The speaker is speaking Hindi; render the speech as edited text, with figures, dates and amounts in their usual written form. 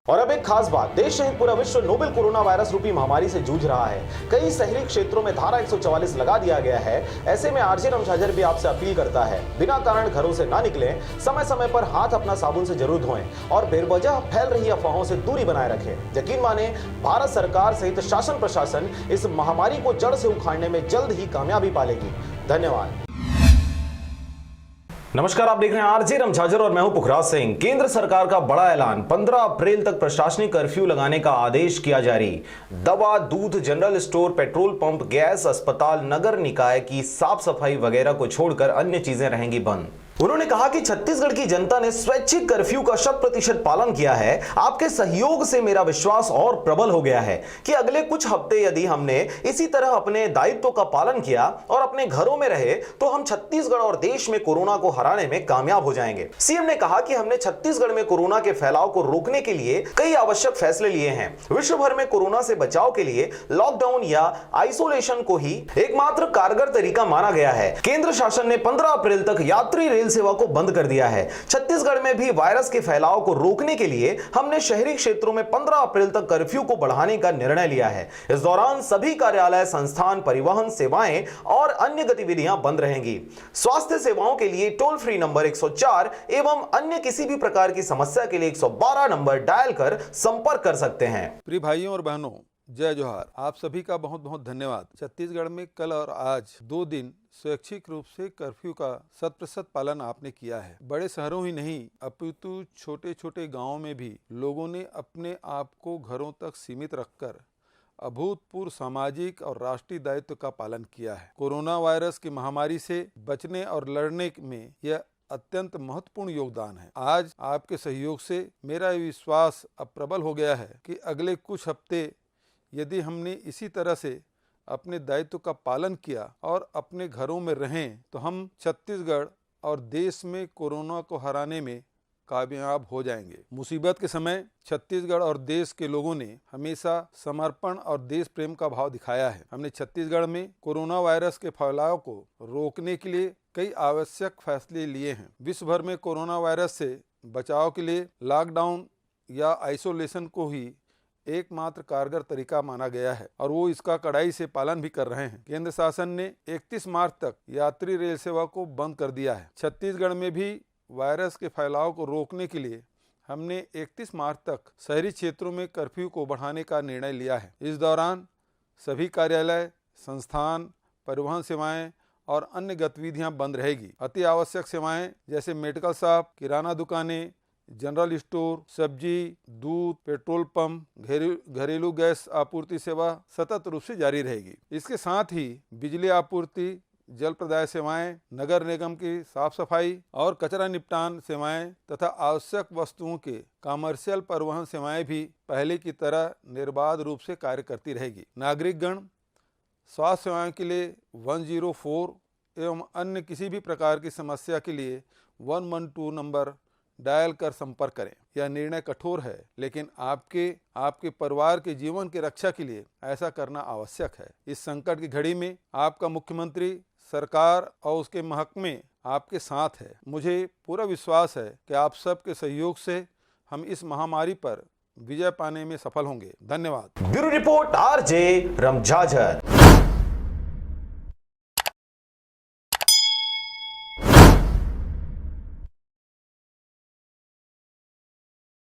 और अब एक खास बात, देश सहित पूरा विश्व नोवेल कोरोना वायरस रूपी महामारी से जूझ रहा है। कई शहरी क्षेत्रों में धारा 144 लगा दिया गया है। ऐसे में आरजे रमझाझर भी आपसे अपील करता है, बिना कारण घरों से ना निकलें, समय समय पर हाथ अपना साबुन से जरूर धोएं और बेवजह फैल रही अफवाहों से दूरी बनाए रखें। यकीन माने, भारत सरकार सहित शासन प्रशासन इस महामारी को जड़ से उखाड़ने में जल्द ही कामयाबी पालेगी। धन्यवाद। नमस्कार, आप देख रहे हैं आरजे रमझाझर और मैं हूं पुखराज सिंह। केंद्र सरकार का बड़ा ऐलान, 15 अप्रैल तक प्रशासनिक कर्फ्यू लगाने का आदेश किया जारी। दवा, दूध, general store, petrol pump, gas, अस्पताल, नगर निकाय की साफ सफाई वगैरह को छोड़कर अन्य चीजें रहेंगी बंद। उन्होंने कहा कि छत्तीसगढ़ की जनता ने स्वैच्छिक कर्फ्यू का 100% पालन किया है। आपके सहयोग से मेरा विश्वास और प्रबल हो गया है कि अगले कुछ हफ्ते यदि हमने इसी तरह अपने दायित्व का पालन किया और अपने घरों में रहे तो हम छत्तीसगढ़ और देश में कोरोना को हराने में कामयाब हो जाएंगे। सीएम ने कहा कि हमने छत्तीसगढ़ में कोरोना के फैलाव को रोकने के लिए कई आवश्यक फैसले लिए हैं। विश्व भर में कोरोना से बचाव के लिए लॉकडाउन या आइसोलेशन को ही एकमात्र कारगर तरीका माना गया है। केंद्र शासन ने 15 अप्रैल तक यात्री रेल सेवा को बंद कर दिया है। छत्तीसगढ़ में भी वायरस के फैलाव को रोकने के लिए हमने शहरी क्षेत्रों में 15 अप्रैल तक कर्फ्यू को बढ़ाने का निर्णय लिया है। इस दौरान सभी कार्यालय, संस्थान, परिवहन सेवाएं और अन्य गतिविधियां बंद रहेंगी। स्वास्थ्य सेवाओं के लिए टोल फ्री नंबर 104 एवं अन्य किसी भी प्रकार की समस्या के लिए 112 नंबर डायल कर संपर्क कर सकते हैं। प्रिय भाइयों और बहनों, जय जोहार। आप सभी का बहुत बहुत धन्यवाद। छत्तीसगढ़ में कल और आज 2 दिन स्वैच्छिक रूप से कर्फ्यू का 100% पालन आपने किया है। बड़े शहरों ही नहीं अपितु छोटे छोटे गांवों में भी लोगों ने अपने आप को घरों तक सीमित रखकर अभूतपूर्व सामाजिक और राष्ट्रीय दायित्व का पालन किया है। कोरोना वायरस की महामारी से बचने और लड़ने में यह अत्यंत महत्वपूर्ण योगदान है। आज आपके सहयोग से मेरा विश्वास अब प्रबल हो गया है कि अगले कुछ हफ्ते यदि हमने इसी तरह से अपने दायित्व का पालन किया और अपने घरों में रहें तो हम छत्तीसगढ़ और देश में कोरोना को हराने में कामयाब हो जाएंगे। मुसीबत के समय छत्तीसगढ़ और देश के लोगों ने हमेशा समर्पण और देश प्रेम का भाव दिखाया है। हमने छत्तीसगढ़ में कोरोना वायरस के फैलाव को रोकने के लिए कई आवश्यक फैसले लिए हैं। विश्व भर में कोरोना वायरस से बचाव के लिए लॉकडाउन या आइसोलेशन को ही एकमात्र कारगर तरीका माना गया है और वो इसका कड़ाई से पालन भी कर रहे हैं। केंद्र शासन ने 31 मार्च तक यात्री रेल सेवा को बंद कर दिया है। छत्तीसगढ़ में भी वायरस के फैलाव को रोकने के लिए हमने 31 मार्च तक शहरी क्षेत्रों में कर्फ्यू को बढ़ाने का निर्णय लिया है। इस दौरान सभी कार्यालय, संस्थान, परिवहन सेवाएं और अन्य गतिविधियां बंद रहेगी। अति आवश्यक सेवाएं जैसे मेडिकल शॉप, किराना दुकानें, जनरल स्टोर, सब्जी, दूध, पेट्रोल पंप, घरेलू गैस आपूर्ति सेवा सतत रूप से जारी रहेगी। इसके साथ ही बिजली आपूर्ति, जल प्रदाय सेवाएं, नगर निगम की साफ सफाई और कचरा निपटान सेवाएं तथा आवश्यक वस्तुओं के कमर्शियल परिवहन सेवाएं भी पहले की तरह निर्बाध रूप से कार्य करती रहेगी। नागरिकगण स्वास्थ्य सेवाओं के लिए 104 एवं अन्य किसी भी प्रकार की समस्या के लिए 112 नंबर डायल कर संपर्क करें। यह निर्णय कठोर है, लेकिन आपके परिवार के जीवन की रक्षा के लिए ऐसा करना आवश्यक है। इस संकट की घड़ी में आपका मुख्यमंत्री, सरकार और उसके महकमे आपके साथ है। मुझे पूरा विश्वास है कि आप सबके सहयोग से हम इस महामारी पर विजय पाने में सफल होंगे। धन्यवाद। Bureau report, RJ रमझाझर।